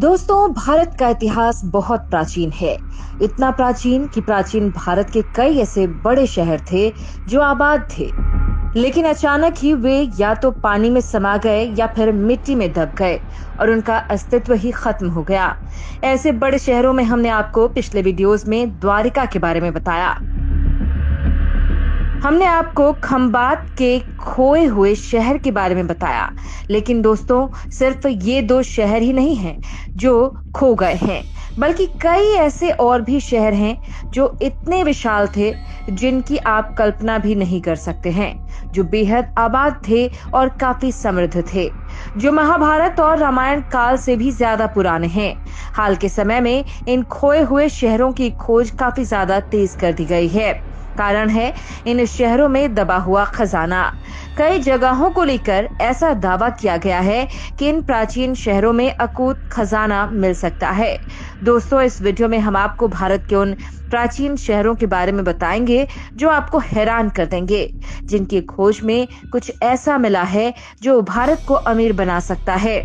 दोस्तों, भारत का इतिहास बहुत प्राचीन है। इतना प्राचीन कि प्राचीन भारत के कई ऐसे बड़े शहर थे जो आबाद थे, लेकिन अचानक ही वे या तो पानी में समा गए या फिर मिट्टी में दब गए और उनका अस्तित्व ही खत्म हो गया। ऐसे बड़े शहरों में हमने आपको पिछले वीडियोस में द्वारिका के बारे में बताया। हमने आपको खंबात के खोए हुए शहर के बारे में बताया, लेकिन दोस्तों सिर्फ ये दो शहर ही नहीं हैं जो खो गए हैं, बल्कि कई ऐसे और भी शहर हैं जो इतने विशाल थे जिनकी आप कल्पना भी नहीं कर सकते हैं, जो बेहद आबाद थे और काफी समृद्ध थे, जो महाभारत और रामायण काल से भी ज्यादा पुराने हैं। हाल के समय में इन खोए हुए शहरों की खोज काफी ज्यादा तेज कर दी गई है। कारण है इन शहरों में दबा हुआ खजाना। कई जगहों को लेकर ऐसा दावा किया गया है कि इन प्राचीन शहरों में अकूत खजाना मिल सकता है। दोस्तों, इस वीडियो में हम आपको भारत के उन प्राचीन शहरों के बारे में बताएंगे जो आपको हैरान कर देंगे, जिनकी खोज में कुछ ऐसा मिला है जो भारत को अमीर बना सकता है।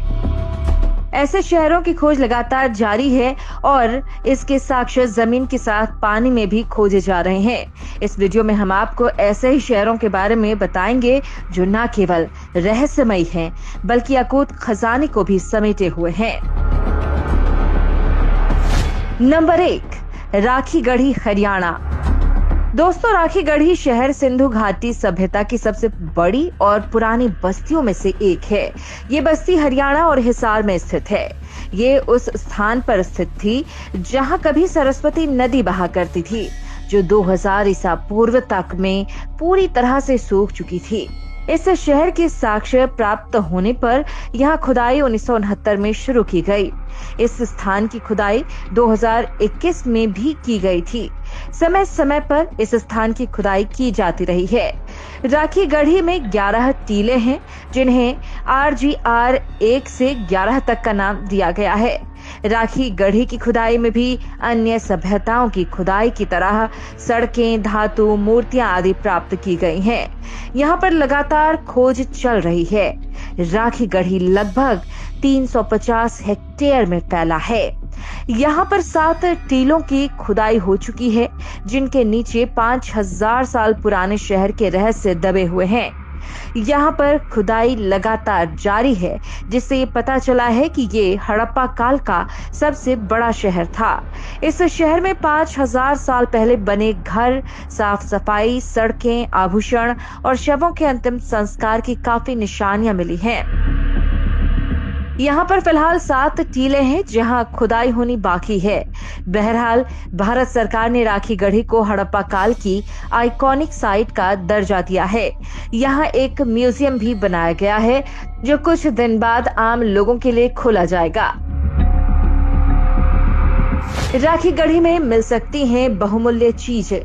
ऐसे शहरों की खोज लगातार जारी है और इसके साक्ष्य जमीन के साथ पानी में भी खोजे जा रहे हैं। इस वीडियो में हम आपको ऐसे ही शहरों के बारे में बताएंगे जो न केवल रहस्यमयी हैं, बल्कि अकूत खजाने को भी समेटे हुए हैं। नंबर 1, राखीगढ़ी, हरियाणा। दोस्तों, राखीगढ़ी शहर सिंधु घाटी सभ्यता की सबसे बड़ी और पुरानी बस्तियों में से एक है। ये बस्ती हरियाणा और हिसार में स्थित है। ये उस स्थान पर स्थित थी जहां कभी सरस्वती नदी बहा करती थी, जो 2000 ईसा पूर्व तक में पूरी तरह से सूख चुकी थी। इस शहर के साक्ष्य प्राप्त होने पर यहाँ खुदाई 1969 में शुरू की गई। इस स्थान की खुदाई 2021 में भी की गई थी। समय समय पर इस स्थान की खुदाई की जाती रही है। राखीगढ़ी में 11 टीले हैं, जिन्हें RGR 1 से 11 तक का नाम दिया गया है। राखीगढ़ी की खुदाई में भी अन्य सभ्यताओं की खुदाई की तरह सड़कें, धातु, मूर्तियां आदि प्राप्त की गई हैं। यहाँ पर लगातार खोज चल रही है। राखीगढ़ी लगभग 350 हेक्टेयर में फैला है। यहाँ पर 7 टीलों की खुदाई हो चुकी है, जिनके नीचे 5000 साल पुराने शहर के रहस्य दबे हुए हैं। यहाँ पर खुदाई लगातार जारी है, जिससे ये पता चला है कि ये हड़प्पा काल का सबसे बड़ा शहर था। इस शहर में 5000 साल पहले बने घर, साफ सफाई, सड़कें, आभूषण और शवों के अंतिम संस्कार की काफी निशानियां मिली हैं। यहाँ पर फिलहाल 7 टीले हैं जहाँ खुदाई होनी बाकी है। बहरहाल भारत सरकार ने राखीगढ़ी को हड़प्पा काल की आइकॉनिक साइट का दर्जा दिया है। यहाँ एक म्यूजियम भी बनाया गया है, जो कुछ दिन बाद आम लोगों के लिए खोला जाएगा। राखीगढ़ी में मिल सकती हैं बहुमूल्य चीजें।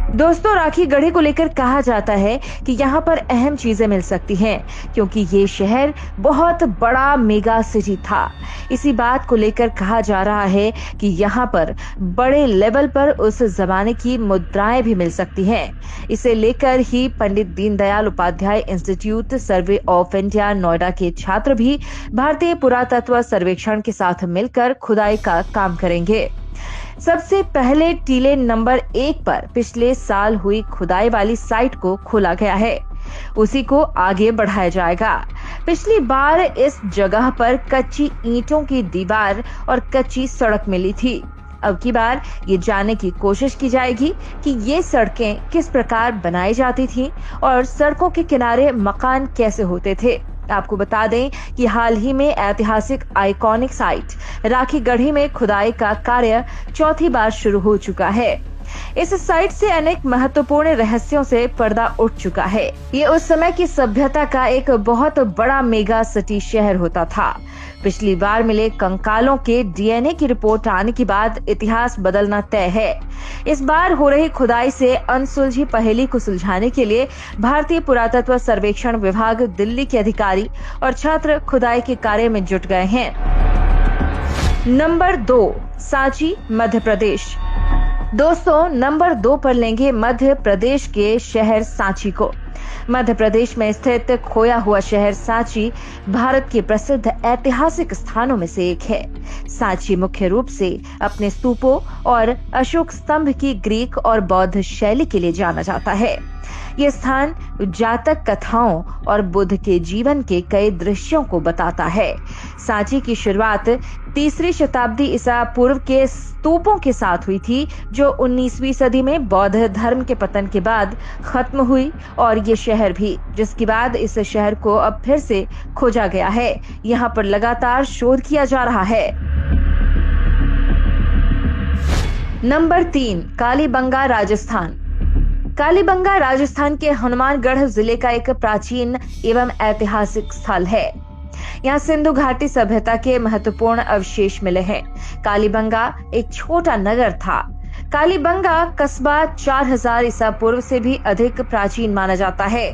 दोस्तों, राखीगढ़ी को लेकर कहा जाता है कि यहाँ पर अहम चीजें मिल सकती हैं, क्योंकि ये शहर बहुत बड़ा मेगा सिटी था। इसी बात को लेकर कहा जा रहा है कि यहाँ पर बड़े लेवल पर उस जमाने की मुद्राएं भी मिल सकती हैं। इसे लेकर ही Pandit Deendayal Upadhyay institute survey of India Noida के छात्र भी भारतीय पुरातत्व सर्वेक्षण के साथ मिलकर खुदाई का काम करेंगे। सबसे पहले टीले नंबर 1 पर पिछले साल हुई खुदाई वाली साइट को खोला गया है। उसी को आगे बढ़ाया जाएगा। पिछली बार इस जगह पर कच्ची ईंटों की दीवार और कच्ची सड़क मिली थी। अब की बार ये जानने की कोशिश की जाएगी कि ये सड़कें किस प्रकार बनाई जाती थीं और सड़कों के किनारे मकान कैसे होते थे। आपको बता दें कि हाल ही में ऐतिहासिक आइकॉनिक साइट राखीगढ़ी में खुदाई का कार्य चौथी बार शुरू हो चुका है। इस साइट से अनेक महत्वपूर्ण रहस्यों से पर्दा उठ चुका है। ये उस समय की सभ्यता का एक बहुत बड़ा मेगा सिटी शहर होता था। पिछली बार मिले कंकालों के DNA की रिपोर्ट आने के बाद इतिहास बदलना तय है। इस बार हो रही खुदाई से अनसुलझी पहेली को सुलझाने के लिए भारतीय पुरातत्व सर्वेक्षण विभाग दिल्ली के अधिकारी और छात्र खुदाई के कार्य में जुट गए हैं। नंबर 2, सांची, मध्य प्रदेश। दोस्तों, नंबर 2 पर लेंगे मध्य प्रदेश के शहर सांची को। मध्य प्रदेश में स्थित खोया हुआ शहर सांची भारत के प्रसिद्ध ऐतिहासिक स्थानों में से एक है। सांची मुख्य रूप से अपने स्तूपों और अशोक स्तंभ की ग्रीक और बौद्ध शैली के लिए जाना जाता है। ये स्थान जातक कथाओं और बुद्ध के जीवन के कई दृश्यों को बताता है। सांची की शुरुआत 3री शताब्दी ईसा पूर्व के स्तूपों के साथ हुई थी, जो 19वीं सदी में बौद्ध धर्म के पतन के बाद खत्म हुई, और ये शहर भी, जिसके बाद इस शहर को अब फिर से खोजा गया है। यहाँ पर लगातार शोध किया जा रहा है। नंबर 3, कालीबंगा राजस्थान। कालीबंगा राजस्थान के हनुमानगढ़ जिले का एक प्राचीन एवं ऐतिहासिक स्थल है। यहाँ सिंधु घाटी सभ्यता के महत्वपूर्ण अवशेष मिले हैं। कालीबंगा एक छोटा नगर था। कालीबंगा कस्बा 4000 ईसा पूर्व से भी अधिक प्राचीन माना जाता है।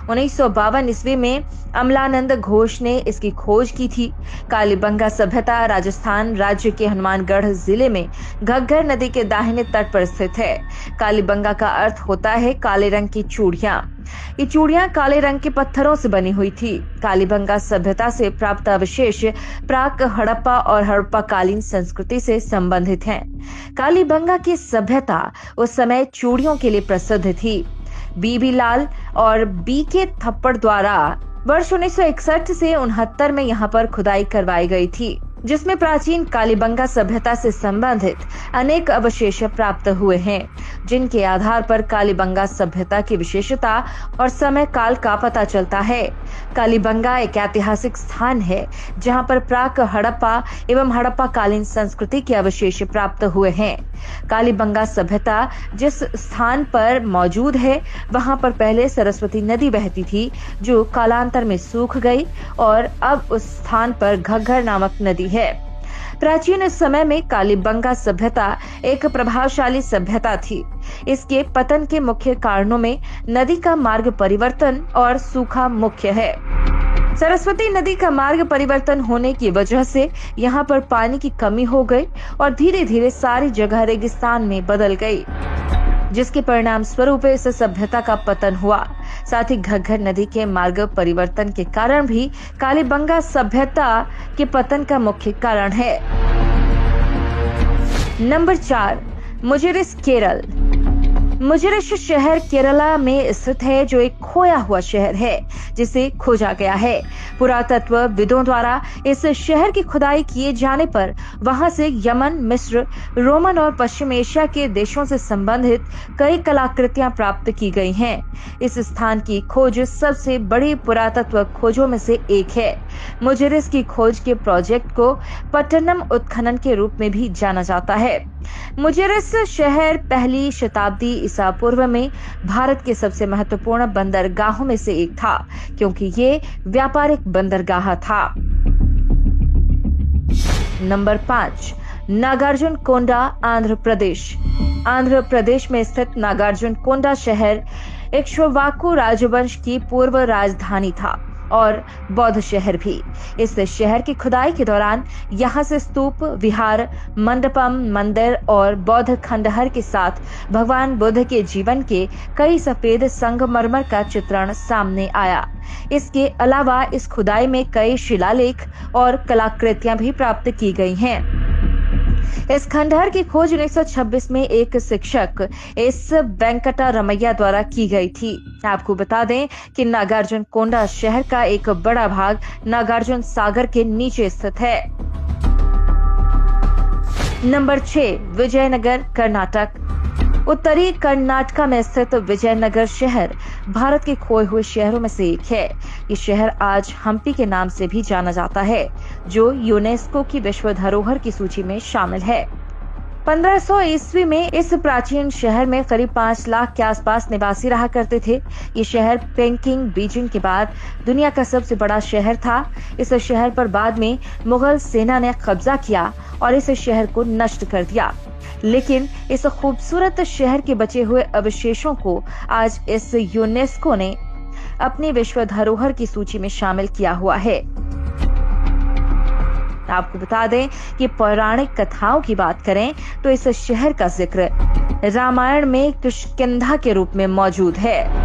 1952 ईस्वी में अमलानंद घोष ने इसकी खोज की थी। कालीबंगा सभ्यता राजस्थान राज्य के हनुमानगढ़ जिले में घग्गर नदी के दाहिने तट पर स्थित है। कालीबंगा का अर्थ होता है काले रंग की चूड़ियां। ये चूड़ियां काले रंग के पत्थरों से बनी हुई थी। कालीबंगा सभ्यता से प्राप्त अवशेष प्राक हड़प्पा और हड़प्पा कालीन संस्कृति से संबंधित हैं। कालीबंगा की सभ्यता उस समय चूड़ियों के लिए प्रसिद्ध थी। बीबी लाल और बी के थप्पड़ द्वारा वर्ष 1961 से 69 में यहाँ पर खुदाई करवाई गई थी, जिसमें प्राचीन कालीबंगा सभ्यता से संबंधित अनेक अवशेष प्राप्त हुए हैं, जिनके आधार पर कालीबंगा सभ्यता की विशेषता और समय काल का पता चलता है। कालीबंगा एक ऐतिहासिक स्थान है जहां पर प्राक हड़प्पा एवं हड़प्पा कालीन संस्कृति के अवशेष प्राप्त हुए हैं। कालीबंगा सभ्यता जिस स्थान पर मौजूद है, वहां पर पहले सरस्वती नदी बहती थी, जो कालांतर में सूख गई और अब उस स्थान पर घग्गर नामक नदी है। प्राचीन समय में कालीबंगा सभ्यता एक प्रभावशाली सभ्यता थी। इसके पतन के मुख्य कारणों में नदी का मार्ग परिवर्तन और सूखा मुख्य है। सरस्वती नदी का मार्ग परिवर्तन होने की वजह से यहाँ पर पानी की कमी हो गई और धीरे धीरे सारी जगह रेगिस्तान में बदल गई, जिसके परिणाम स्वरूप इस सभ्यता का पतन हुआ। साथ ही घग्गर नदी के मार्ग परिवर्तन के कारण भी कालीबंगा सभ्यता के पतन का मुख्य कारण है। नंबर 4, मुजिरिस केरल। मुजिरिस शहर केरला में स्थित है, जो एक खोया हुआ शहर है जिसे खोजा गया है। पुरातत्वविदों द्वारा इस शहर की खुदाई किए जाने पर वहां से यमन, मिस्र, रोमन और पश्चिम एशिया के देशों से संबंधित कई कलाकृतियां प्राप्त की गई हैं। इस स्थान की खोज सबसे बड़ी पुरातत्व खोजों में से एक है। मुजिरिस की खोज के प्रोजेक्ट को पट्टनम उत्खनन के रूप में भी जाना जाता है। मुजिरिस शहर 1ली शताब्दी ईसा पूर्व में भारत के सबसे महत्वपूर्ण बंदरगाहों में से एक था, क्योंकि ये व्यापारिक बंदरगाह था। नंबर 5, नागार्जुन कोंडा, आंध्र प्रदेश। आंध्र प्रदेश में स्थित नागार्जुन कोंडा शहर इक्ष्वाकु राजवंश की पूर्व राजधानी था और बौद्ध शहर भी। इस शहर की खुदाई के दौरान यहाँ से स्तूप, विहार, मंडपम, मंदिर और बौद्ध खंडहर के साथ भगवान बुद्ध के जीवन के कई सफेद संगमरमर का चित्रण सामने आया। इसके अलावा इस खुदाई में कई शिलालेख और कलाकृतियां भी प्राप्त की गई हैं। इस खंडहर की खोज 1926 में एक शिक्षक एस वेंकटा रमैया द्वारा की गई थी। आपको बता दें कि नागार्जुन कोंडा शहर का एक बड़ा भाग नागार्जुन सागर के नीचे स्थित है। नंबर 6, विजयनगर, कर्नाटक। उत्तरी कर्नाटका में स्थित विजयनगर शहर भारत के खोए हुए शहरों में से एक है। ये शहर आज हम्पी के नाम से भी जाना जाता है, जो यूनेस्को की विश्व धरोहर की सूची में शामिल है। 1500 ईस्वी में इस प्राचीन शहर में करीब 5 लाख के आसपास निवासी रहा करते थे। ये शहर पेकिंग, बीजिंग के बाद दुनिया का सबसे बड़ा शहर था। इस शहर पर बाद में मुगल सेना ने कब्जा किया और इस शहर को नष्ट कर दिया, लेकिन इस खूबसूरत शहर के बचे हुए अवशेषों को आज इस यूनेस्को ने अपनी विश्व धरोहर की सूची में शामिल किया हुआ है। आपको बता दें कि पौराणिक कथाओं की बात करें तो इस शहर का जिक्र रामायण में किष्किंधा के रूप में मौजूद है।